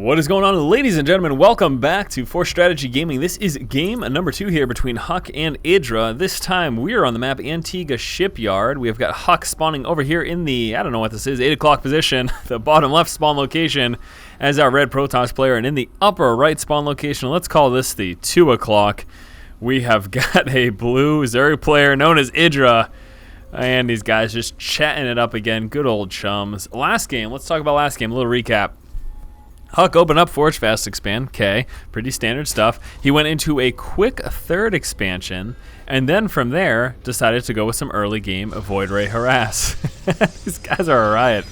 What is going on, ladies and gentlemen? Welcome back to Force Strategy Gaming. This is game number 2 here between HuK and IdrA. This time we are on the map Antigua Shipyard. We have got HuK spawning over here in the, I don't know what this is, 8 o'clock position, the bottom left spawn location as our red Protoss player. And in the upper right spawn location, let's call this the 2 o'clock, we have got a blue Zerg player known as IdrA. And these guys just chatting it up again, good old chums. Last game, let's talk about last game, a little recap. HuK opened up Forge Fast Expand, okay, pretty standard stuff. He went into a quick third expansion, and then from there, decided to go with some early game Void Ray Harass. These guys are a riot.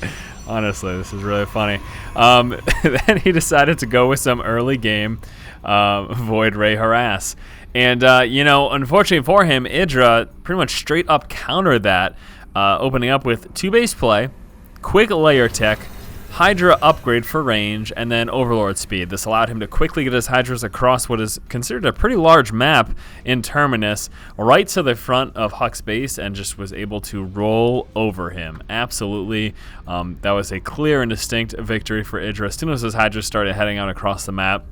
Honestly, this is really funny. Then he decided to go with some early game Void Ray Harass. And, you know, unfortunately for him, IdrA pretty much straight up countered that, opening up with 2 base play, quick layer tech, Hydra upgrade for range, and then Overlord speed. This allowed him to quickly get his Hydras across what is considered a pretty large map in Terminus, right to the front of HuK's base, and just was able to roll over him. Absolutely. That was a clear and distinct victory for IdrA. As soon as his Hydras started heading out across the map,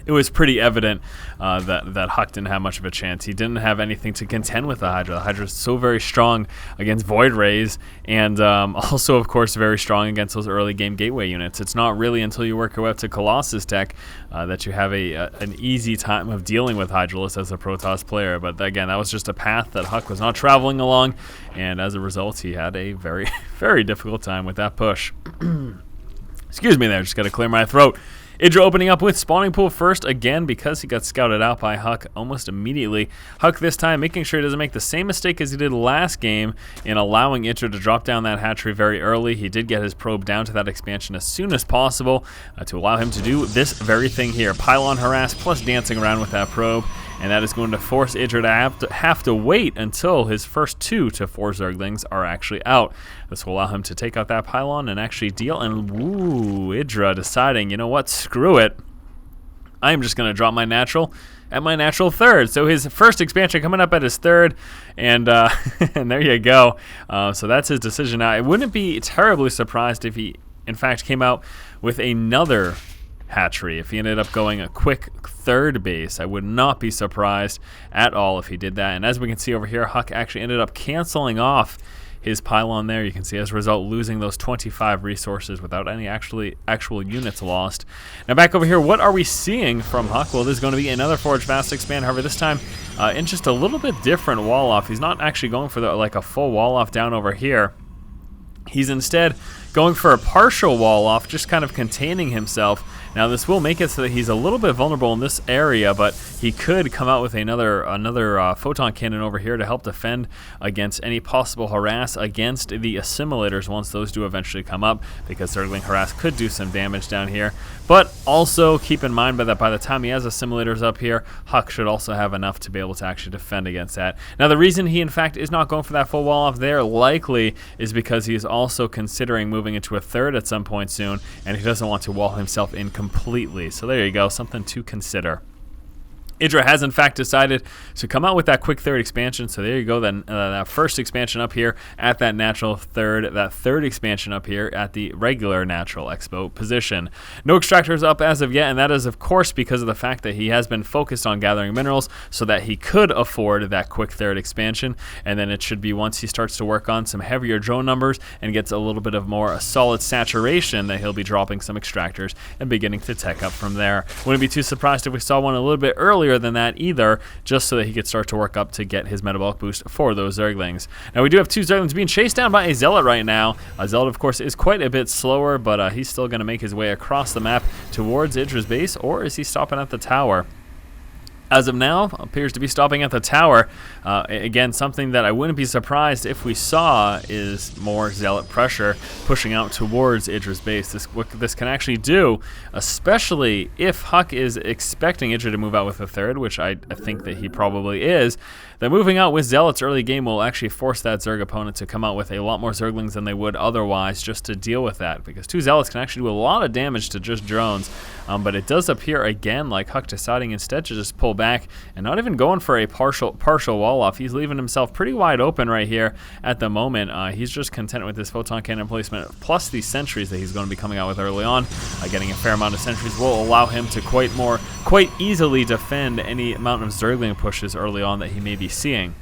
it was pretty evident that HuK didn't have much of a chance. He didn't have anything to contend with the Hydra. The Hydra is so very strong against Void Rays, and also, of course, very strong against those early game gateway units. It's not really until you work your way up to Colossus tech that you have an easy time of dealing with Hydralisk as a Protoss player. But again, that was just a path that HuK was not traveling along, and as a result, he had a very, very difficult time with that push. Excuse me there, just got to clear my throat. IdrA opening up with spawning pool first again because he got scouted out by HuK almost immediately. HuK this time making sure he doesn't make the same mistake as he did last game in allowing IdrA to drop down that hatchery very early. He did get his probe down to that expansion as soon as possible to allow him to do this very thing here. Pylon harass plus dancing around with that probe. And that is going to force IdrA to have to wait until his first 2 to 4 Zerglings are actually out. This will allow him to take out that pylon and actually deal. And woo, IdrA deciding, you know what, screw it. I am just going to drop my natural at my natural third. So his first expansion coming up at his third, and and there you go. So that's his decision. Now, I wouldn't be terribly surprised if he, in fact, came out with another hatchery. If he ended up going a quick third base, I would not be surprised at all if he did that. And as we can see over here, HuK actually ended up canceling off his pylon there. You can see as a result losing those 25 resources without any actual units lost. Now back over here, what are we seeing from HuK? Well, this is going to be another Forge Fast Expand. However, this time in just a little bit different wall off. He's not actually going for like a full wall off down over here. He's instead going for a partial wall off, just kind of containing himself. Now this will make it so that he's a little bit vulnerable in this area, but he could come out with another photon cannon over here to help defend against any possible harass against the assimilators once those do eventually come up, because Zergling harass could do some damage down here. But also keep in mind that by the time he has assimilators up here, HuK should also have enough to be able to actually defend against that. Now the reason he in fact is not going for that full wall off there likely is because he is also considering moving into a third at some point soon, and he doesn't want to wall himself in completely. So there you go, something to consider. IdrA has in fact decided to come out with that quick third expansion. So there you go, then that first expansion up here at that natural third, that third expansion up here at the regular natural expo position. No extractors up as of yet, and that is of course because of the fact that he has been focused on gathering minerals so that he could afford that quick third expansion. And then it should be once he starts to work on some heavier drone numbers and gets a little bit of more solid saturation that he'll be dropping some extractors and beginning to tech up from there. Wouldn't be too surprised if we saw one a little bit earlier than that either, just so that he could start to work up to get his metabolic boost for those Zerglings. Now we do have 2 Zerglings being chased down by a Zealot right now. A Zealot of course is quite a bit slower, but he's still going to make his way across the map towards IdrA's base, or is he stopping at the tower? As of now, appears to be stopping at the tower. Again, something that I wouldn't be surprised if we saw is more Zealot pressure pushing out towards IdrA's base. What this can actually do, especially if HuK is expecting IdrA to move out with a third, which I think that he probably is, that moving out with Zealots early game will actually force that Zerg opponent to come out with a lot more Zerglings than they would otherwise, just to deal with that, because 2 Zealots can actually do a lot of damage to just drones. But it does appear again like HuK deciding instead to just pull back back and not even going for a partial wall off. He's leaving himself pretty wide open right here at the moment. He's just content with this photon cannon placement, plus the sentries that he's going to be coming out with early on. Getting a fair amount of sentries will allow him to quite easily defend any amount of Zergling pushes early on that he may be seeing.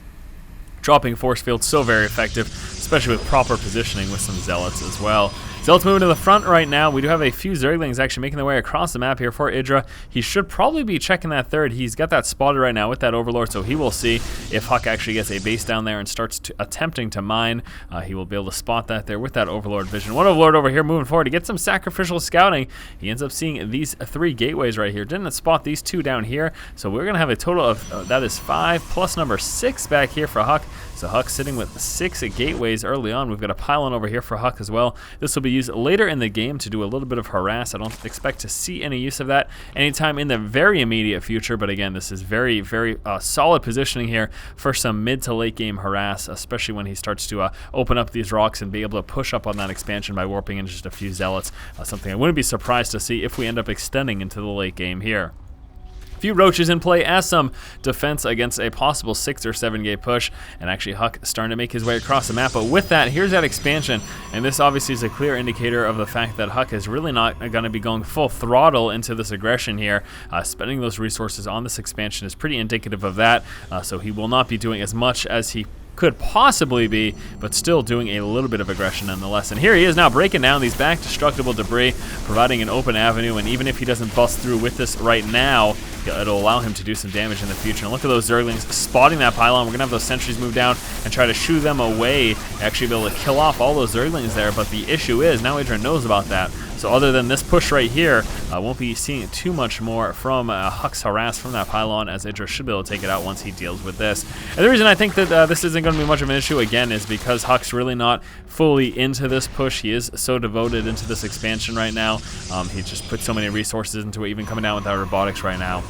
Dropping force field so very effective, especially with proper positioning with some zealots as well. Zealots moving to the front right now. We do have a few Zerglings actually making their way across the map here for IdrA. He should probably be checking that third. He's got that spotted right now with that Overlord, so he will see if HuK actually gets a base down there and starts attempting to mine. He will be able to spot that there with that Overlord vision. One Overlord over here moving forward to get some sacrificial scouting. He ends up seeing these 3 gateways right here. Didn't spot these 2 down here, so we're going to have a total of, that is 5 plus number 6 back here for HuK. So HuK sitting with 6 gateways early on. We've got a pylon over here for HuK as well. This will be used later in the game to do a little bit of harass. I don't expect to see any use of that anytime in the very immediate future, but again, this is very, very solid positioning here for some mid to late game harass, especially when he starts to open up these rocks and be able to push up on that expansion by warping in just a few zealots. Something I wouldn't be surprised to see if we end up extending into the late game here. Few roaches in play as some defense against a possible 6 or 7 gate push, and actually HuK starting to make his way across the map. But with that, here's that expansion, and this obviously is a clear indicator of the fact that HuK is really not going to be going full throttle into this aggression here. Spending those resources on this expansion is pretty indicative of that, so he will not be doing as much as he could possibly be, but still doing a little bit of aggression nonetheless. And here he is now breaking down these back destructible debris, providing an open avenue, and even if he doesn't bust through with this right now, it'll allow him to do some damage in the future. And look at those Zerglings spotting that pylon. We're going to have those sentries move down and try to shoo them away, actually be able to kill off all those Zerglings there, but the issue is now IdrA knows about that. So other than this push right here, won't be seeing too much more from HuK's harass from that pylon, as IdrA should be able to take it out once he deals with this. And the reason I think that this isn't going to be much of an issue, again, is because HuK's really not fully into this push. He is so devoted into this expansion right now. He just put so many resources into it, even coming down with our robotics right now.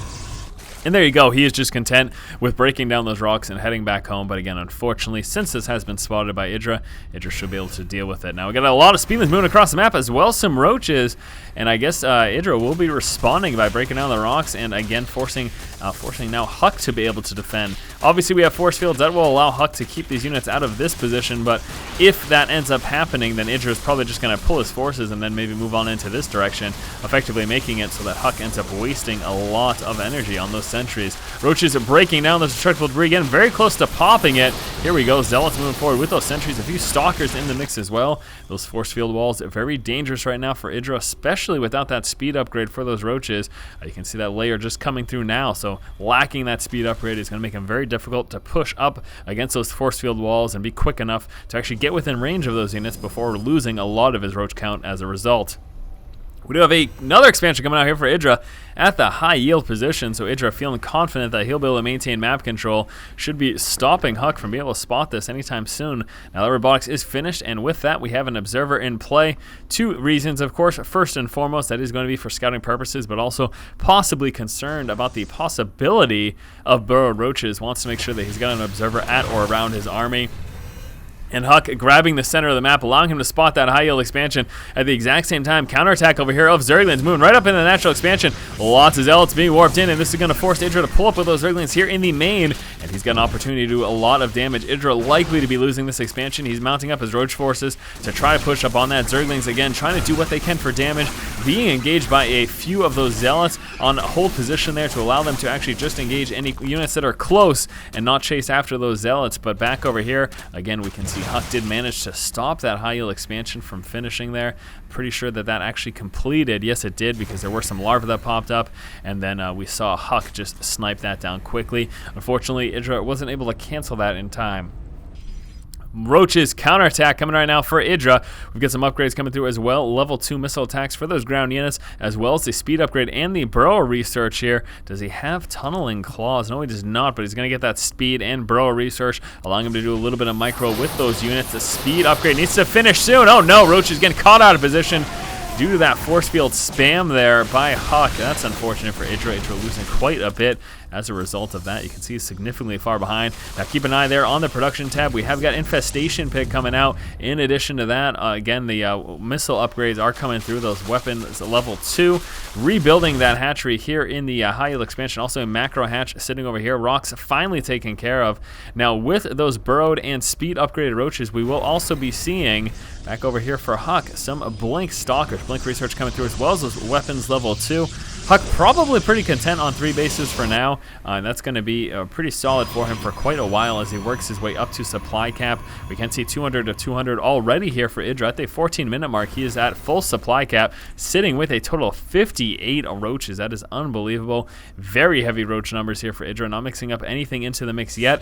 And there you go, he is just content with breaking down those rocks and heading back home. But again, unfortunately, since this has been spotted by IdrA, IdrA should be able to deal with it. Now we got a lot of speedlings moving across the map, as well some roaches, and I guess IdrA will be responding by breaking down the rocks and again forcing now HuK to be able to defend. Obviously we have force fields that will allow HuK to keep these units out of this position, but if that ends up happening, then IdrA is probably just going to pull his forces and then maybe move on into this direction, effectively making it so that HuK ends up wasting a lot of energy on those sentries. Roaches are breaking down those destructible debris again, very close to popping it. Here we go, Zealots moving forward with those sentries, a few stalkers in the mix as well. Those force field walls are very dangerous right now for IdrA, especially without that speed upgrade for those roaches. You can see that layer just coming through now, so lacking that speed upgrade is going to make him very difficult to push up against those force field walls and be quick enough to actually get within range of those units before losing a lot of his roach count as a result. We do have another expansion coming out here for IdrA at the high yield position, so IdrA feeling confident that he'll be able to maintain map control, should be stopping HuK from being able to spot this anytime soon. Now the robotics is finished, and with that we have an observer in play. 2 reasons, of course. First and foremost, that is going to be for scouting purposes, but also possibly concerned about the possibility of burrowed roaches. Wants to make sure that he's got an observer at or around his army. And HuK grabbing the center of the map, allowing him to spot that high yield expansion at the exact same time. Counterattack over here of Zerglings moving right up in the natural expansion. Lots of Zealots being warped in, and this is going to force IdrA to pull up with those Zerglings here in the main, and he's got an opportunity to do a lot of damage. IdrA likely to be losing this expansion. He's mounting up his roach forces to try to push up on that. Zerglings again trying to do what they can for damage, being engaged by a few of those Zealots on hold position there to allow them to actually just engage any units that are close and not chase after those Zealots. But back over here, again, we can see HuK did manage to stop that high yield expansion from finishing there. Pretty sure that that actually completed. Yes, it did, because there were some larvae that popped up, and then we saw HuK just snipe that down quickly. Unfortunately, IdrA wasn't able to cancel that in time. Roaches counterattack coming right now for IdrA. We've got some upgrades coming through as well. Level 2 missile attacks for those ground units, as well as the speed upgrade and the burrow research here. Does he have tunneling claws? No, he does not, but he's going to get that speed and burrow research, allowing him to do a little bit of micro with those units. The speed upgrade needs to finish soon. Oh no, Roach is getting caught out of position due to that force field spam there by HuK. That's unfortunate for IdrA. IdrA losing quite a bit as a result of that. You can see he's significantly far behind. Now keep an eye there on the production tab. We have got infestation pick coming out. In addition to that, again, the missile upgrades are coming through. Those weapons level 2. Rebuilding that hatchery here in the high yield expansion. Also a macro hatch sitting over here. Rocks finally taken care of. Now with those burrowed and speed upgraded roaches, we will also be seeing back over here for HuK some blink stalkers. Blink research coming through as well as those weapons level 2. HuK probably pretty content on 3 bases for now, and that's going to be pretty solid for him for quite a while as he works his way up to supply cap. We can see 200 to 200 already here for IdrA. At the 14-minute mark, he is at full supply cap, sitting with a total of 58 roaches. That is unbelievable. Very heavy roach numbers here for IdrA, not mixing up anything into the mix yet.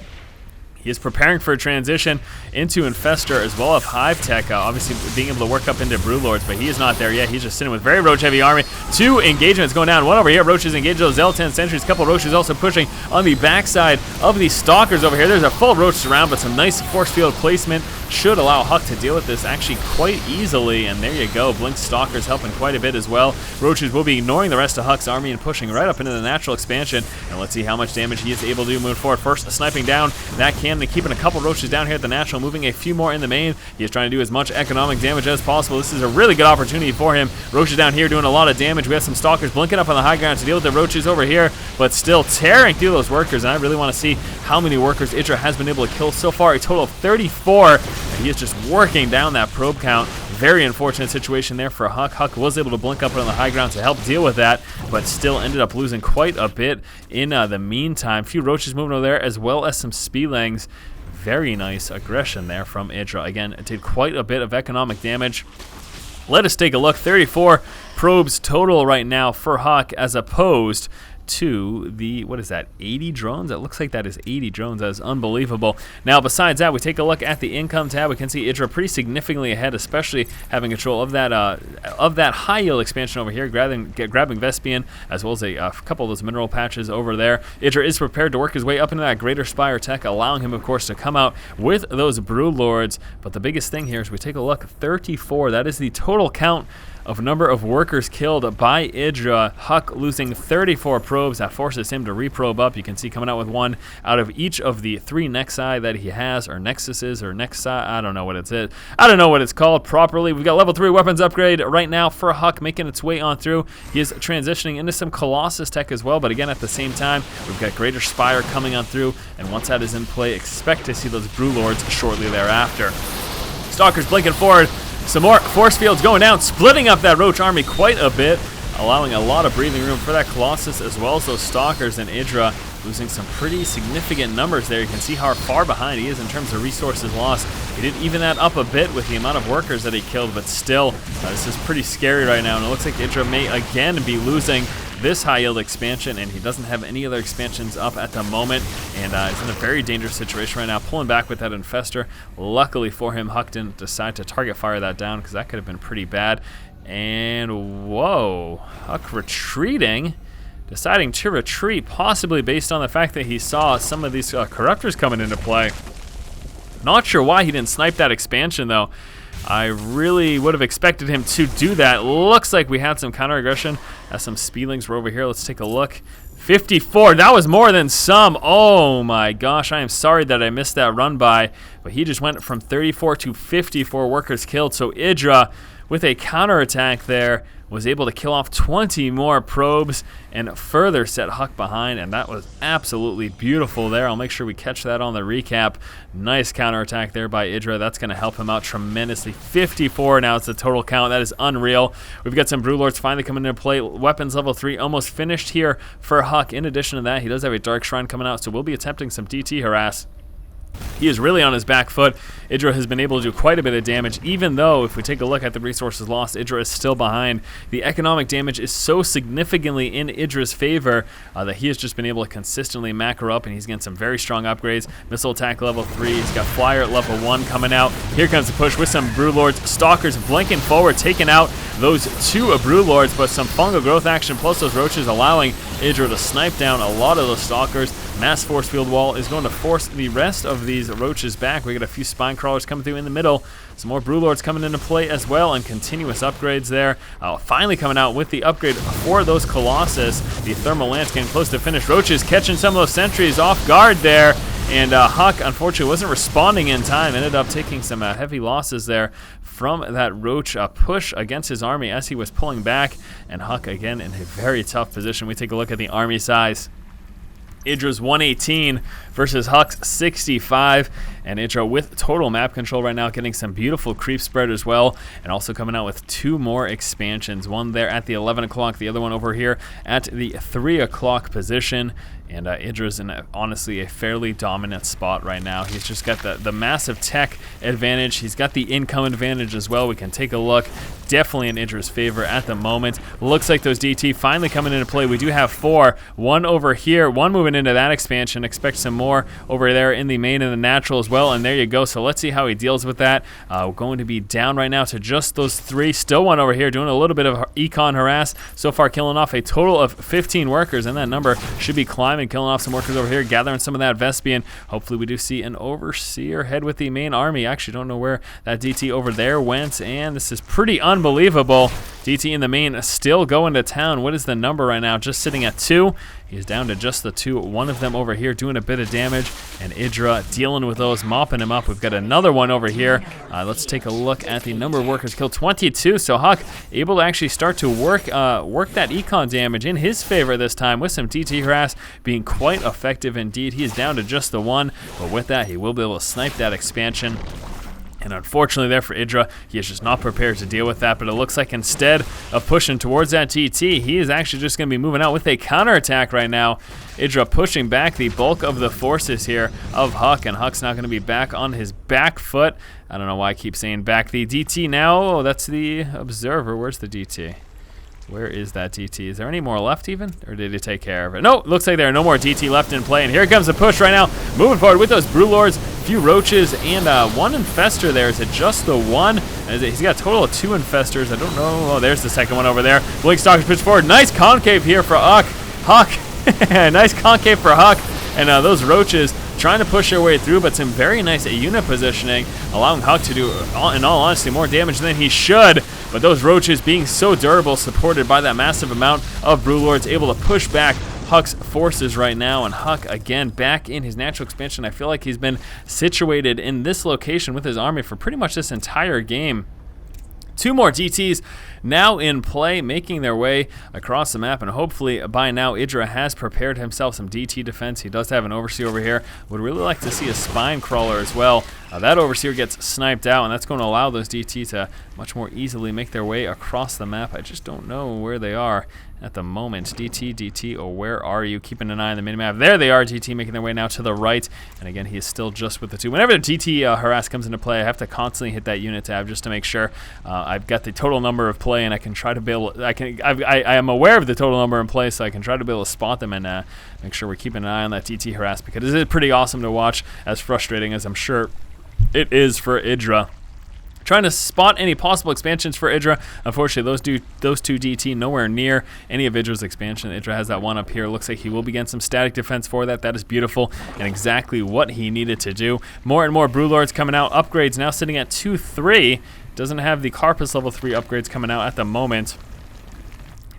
He is preparing for a transition into Infestor as well as Hive Tech, obviously being able to work up into Broodlords, but he is not there yet. He's just sitting with very roach-heavy army. 2 engagements going down. 1 over here. Roaches engage those L10 sentries. Couple roaches also pushing on the backside of these stalkers over here. There's a full roach surround, but some nice force field placement should allow HuK to deal with this actually quite easily. And there you go. Blink stalkers helping quite a bit as well. Roaches will be ignoring the rest of HuK's army and pushing right up into the natural expansion. And let's see how much damage he is able to do moving forward. First, sniping down that cannon, keeping a couple roaches down here at the natural, moving a few more in the main. He is trying to do as much economic damage as possible. This is a really good opportunity for him. Roaches down here doing a lot of damage. We have some stalkers blinking up on the high ground to deal with the roaches over here, but still tearing through those workers. And I really want to see how many workers IdrA has been able to kill so far. A total of 34. And he is just working down that probe count. Very unfortunate situation there for HuK. HuK was able to blink up on the high ground to help deal with that, but still ended up losing quite a bit in the meantime. Few roaches moving over there as well as some speedlings. Very nice aggression there from IdrA. Again, it did quite a bit of economic damage. Let us take a look. 34 probes total right now for HuK as opposed to the, what is that, 80 drones? It looks like that is 80 drones. That is unbelievable. Now, besides that, we take a look at the income tab. We can see IdrA pretty significantly ahead, especially having control of that high yield expansion over here, grabbing Vespian, as well as a couple of those mineral patches over there. IdrA is prepared to work his way up into that greater Spire tech, allowing him, of course, to come out with those Broodlords. But the biggest thing here is we take a look, 34. That is the total count of number of workers killed by IdrA. HuK losing 34 probes. That forces him to reprobe up. You can see coming out with 1 out of each of the 3 Nexi that he has, or Nexuses, or Nexi. I don't know what it's I don't know what it's called properly. We've got level 3 weapons upgrade right now for HuK, making its way on through. He is transitioning into some Colossus tech as well, but again, at the same time, we've got Greater Spire coming on through, and once that is in play, expect to see those Broodlords shortly thereafter. Stalkers blinking forward. Some more force fields going down, splitting up that roach army quite a bit, allowing a lot of breathing room for that Colossus as well as those stalkers, and IdrA losing some pretty significant numbers there. You can see how far behind he is in terms of resources lost. He did even that up a bit with the amount of workers that he killed, but still, this is pretty scary right now, and it looks like IdrA may again be losing this high yield expansion, and he doesn't have any other expansions up at the moment, and is in a very dangerous situation right now, pulling back with that Infestor. Luckily for him, HuK didn't decide to target fire that down, because that could have been pretty bad. And whoa, HuK retreating, deciding to retreat, possibly based on the fact that he saw some of these corruptors coming into play. Not sure why he didn't snipe that expansion though. I really would have expected him to do that. Looks like we had some counter aggression as some speedlings were over here. Let's take a look. 54, that was more than some. Oh my gosh, I am sorry that I missed that run by, but he just went from 34 to 54 workers killed. So IdrA, with a counterattack there, was able to kill off 20 more probes and further set HuK behind, and that was absolutely beautiful there. I'll make sure we catch that on the recap. Nice counterattack there by IdrA. That's going to help him out tremendously. 54 now, it's the total count. That is unreal. We've got some Broodlords finally coming into play. Weapons level 3 almost finished here for HuK. In addition to that, he does have a Dark Shrine coming out, so we'll be attempting some DT harass. He is really on his back foot. IdrA has been able to do quite a bit of damage, even though if we take a look at the resources lost, IdrA is still behind. The economic damage is so significantly in IdrA's favor that he has just been able to consistently macro up, and he's getting some very strong upgrades. Missile attack level 3, he's got flyer at level 1 coming out. Here comes the push with some Broodlords. Stalkers blinking forward, taking out those 2 Broodlords, but some fungal growth action plus those roaches allowing IdrA to snipe down a lot of those stalkers. Mass force field wall is going to force the rest of these roaches back. We got a few spine crawlers coming through in the middle. Some more Brewlords coming into play as well, and continuous upgrades there. Finally coming out with the upgrade for those Colossus. The thermal lance getting close to finish. Roaches catching some of those sentries off guard there. And HuK, unfortunately, wasn't responding in time. Ended up taking some heavy losses there from that roach push against his army as he was pulling back. And HuK, again, in a very tough position. We take a look at the army size. IdrA's 118 versus HuK's 65, and IdrA with total map control right now, getting some beautiful creep spread as well, and also coming out with 2 more expansions, one there at the 11 o'clock, the other one over here at the 3 o'clock position. And IdrA's in honestly a fairly dominant spot right now. He's just got the massive tech advantage. He's got the income advantage as well. We can take a look. Definitely in IdrA's favor at the moment. Looks like those DT finally coming into play. We do have 4. One over here, one moving into that expansion. Expect some more over there in the main and the natural as well. And there you go. So let's see how he deals with that. We're going to be down right now to just those 3. Still one over here doing a little bit of econ harass. So far killing off a total of 15 workers, and that number should be climbing. Killing off some workers over here, gathering some of that Vespian. Hopefully we do see an Overseer head with the main army. I actually don't know where that DT over there went, and this is pretty unbelievable. DT in the main still going to town. What is the number right now? Just sitting at 2. He's down to just the 2. One of them over here doing a bit of damage, and IdrA dealing with those, mopping him up. We've got another one over here. Let's take a look at the number of workers killed. 22. So HuK able to actually start to work that econ damage in his favor this time, with some DT harass being quite effective indeed. He is down to just the 1, but with that he will be able to snipe that expansion. And unfortunately there for IdrA, he is just not prepared to deal with that. But it looks like instead of pushing towards that DT, he is actually just going to be moving out with a counterattack right now. IdrA pushing back the bulk of the forces here of HuK, and HuK's not going to be back on his back foot. I don't know why I keep saying back. The DT now, oh, that's the Observer. Where's the DT? Where is that DT? Is there any more left even? Or did he take care of it? No, looks like there are no more DT left in play. And here comes the push right now. Moving forward with those Brewlords, a few Roaches, and 1 Infester there. Is it just the 1? He's got a total of 2 Infestors. I don't know. Oh, there's the second one over there. Blink Stalkers push forward. Nice concave here for HuK. Nice concave for HuK. And those Roaches trying to push their way through, but some very nice unit positioning, allowing HuK to do, in all honesty, more damage than he should. But those Roaches being so durable, supported by that massive amount of Brewlords, able to push back HuK's forces right now. And HuK, again, back in his natural expansion. I feel like he's been situated in this location with his army for pretty much this entire game. 2 more DTs now in play, making their way across the map, and hopefully by now IdrA has prepared himself some DT defense. He does have an Overseer over here. Would really like to see a Spine Crawler as well. That Overseer gets sniped out, and that's going to allow those DT to much more easily make their way across the map. I just don't know where they are at the moment. DT, oh, where are you? Keeping an eye on the minimap. There they are, DT making their way now to the right. And again, he is still just with the 2. Whenever the DT harass comes into play, I have to constantly hit that unit tab just to make sure I've got the total number of play, and I can try to be able, I am aware of the total number in play, so I can try to be able to spot them and make sure we're keeping an eye on that DT harass, because it is pretty awesome to watch, as frustrating as I'm sure it is for IdrA. Trying to spot any possible expansions for IdrA. Unfortunately, those two DT nowhere near any of IdrA's expansion. IdrA has that one up here. Looks like he will begin some static defense for that. That is beautiful and exactly what he needed to do. More and more Brewlords coming out. Upgrades now sitting at 2-3. Doesn't have the Carpus level 3 upgrades coming out at the moment.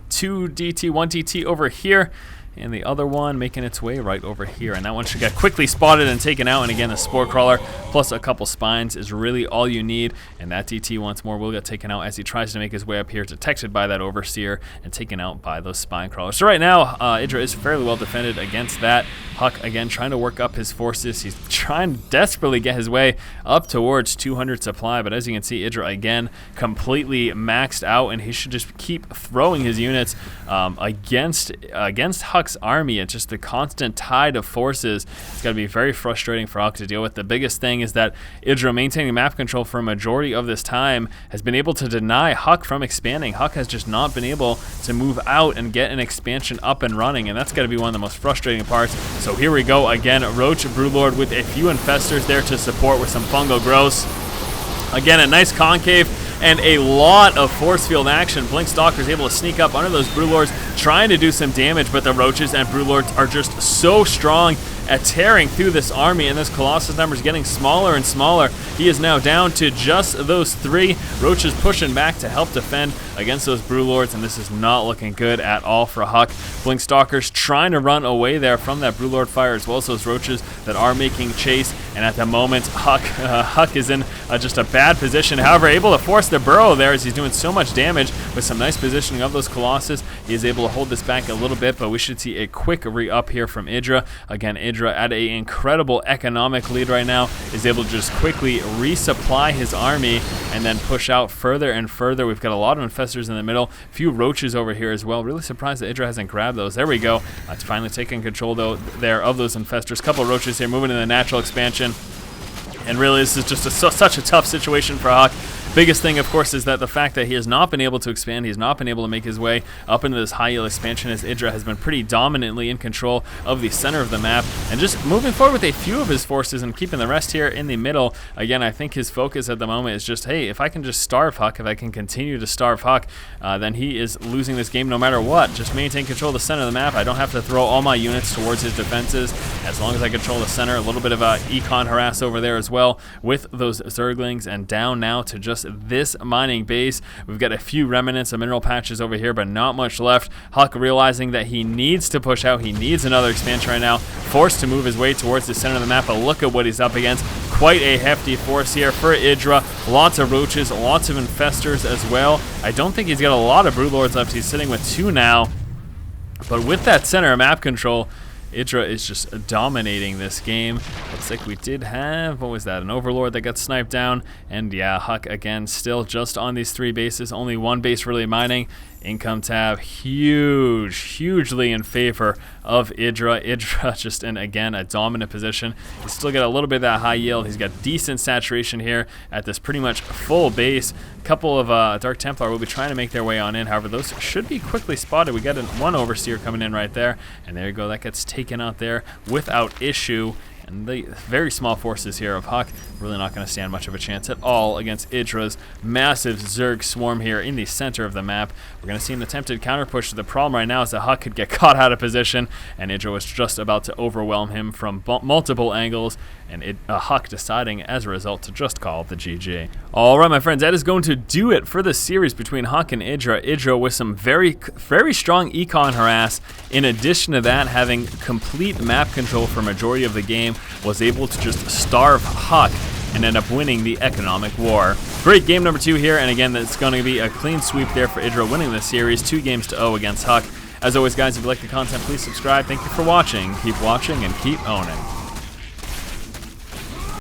2 DT, 1 DT over here, and the other one making its way right over here. And that one should get quickly spotted and taken out. And again, the Spore Crawler plus a couple Spines is really all you need. And that DT once more will get taken out as he tries to make his way up here, detected by that Overseer and taken out by those Spine Crawlers. So right now, IdrA is fairly well defended against that. HuK, again, trying to work up his forces. He's trying to desperately get his way up towards 200 supply. But as you can see, IdrA, again, completely maxed out. And he should just keep throwing his units against HuK's army. It's just the constant tide of forces. It's going to be very frustrating for HuK to deal with. The biggest thing is that IdrA, maintaining map control for a majority of this time, has been able to deny HuK from expanding. HuK has just not been able to move out and get an expansion up and running, and that's going to be one of the most frustrating parts. So here we go again. Roach Brewlord with a few Infestors there to support with some Fungal Growths. Again, a nice concave and a lot of force field action. Blink Stalker's able to sneak up under those Brewlords, trying to do some damage, but the Roaches and Brewlords are just so strong tearing through this army, and this Colossus number is getting smaller and smaller. He is now down to just those 3. Roaches pushing back to help defend against those Brewlords, and this is not looking good at all for HuK. Blink Stalkers trying to run away there from that Brewlord fire, as well as those Roaches that are making chase, and at the moment HuK is in just a bad position. However, able to force the burrow there as he's doing so much damage with some nice positioning of those Colossus. He is able to hold this back a little bit, but we should see a quick re-up here from IdrA. Again, IdrA at an incredible economic lead right now, is able to just quickly resupply his army and then push out further and further. We've got a lot of infestors in the middle, a few Roaches over here as well. Really surprised that IdrA hasn't grabbed those. There we go. It's finally taking control though there of those infestors. Couple Roaches here moving in the natural expansion. And really, this is just such a tough situation for HuK. Biggest thing, of course, is that the fact that he has not been able to expand, he has not been able to make his way up into this high yield expansion, as IdrA has been pretty dominantly in control of the center of the map, and just moving forward with a few of his forces and keeping the rest here in the middle. Again, I think his focus at the moment is just, hey, if I can just starve HuK, if I can continue to starve HuK, then he is losing this game no matter what. Just maintain control of the center of the map. I don't have to throw all my units towards his defenses. As long as I control the center, a little bit of a econ harass over there as well with those Zerglings, and down now to just this mining base. We've got a few remnants of mineral patches over here, but not much left. HuK realizing that he needs to push out, he needs another expansion right now, forced to move his way towards the center of the map, but look at what he's up against. Quite a hefty force here for IdrA. Lots of Roaches, lots of infestors as well. I don't think he's got a lot of Broodlords left. He's sitting with 2 now, but with that center map control, IdrA is just dominating this game. Looks like we did have, what was that, an Overlord that got sniped down. And yeah, HuK again still just on these 3 bases, only 1 base really mining. Income tab hugely in favor of IdrA. IdrA just in, again, a dominant position. He's still got a little bit of that high yield. He's got decent saturation here at this pretty much full base. A couple of Dark Templar will be trying to make their way on in. However, those should be quickly spotted. We got one Overseer coming in right there, and there you go. That gets taken out there without issue. And the very small forces here of HuK really not going to stand much of a chance at all against IdrA's massive Zerg swarm here in the center of the map. We're going to see an attempted counter push. The problem right now is that HuK could get caught out of position, and IdrA was just about to overwhelm him from multiple angles, and HuK deciding as a result to just call the GG. All right, my friends, that is going to do it for the series between HuK and IdrA. IdrA with some very strong econ harass. In addition to that, having complete map control for majority of the game, was able to just starve HuK and end up winning the economic war. Great game number 2 here, and again, it's going to be a clean sweep there for IdrA winning this series, 2-0 against HuK. As always, guys, if you like the content, please subscribe. Thank you for watching. Keep watching and keep owning.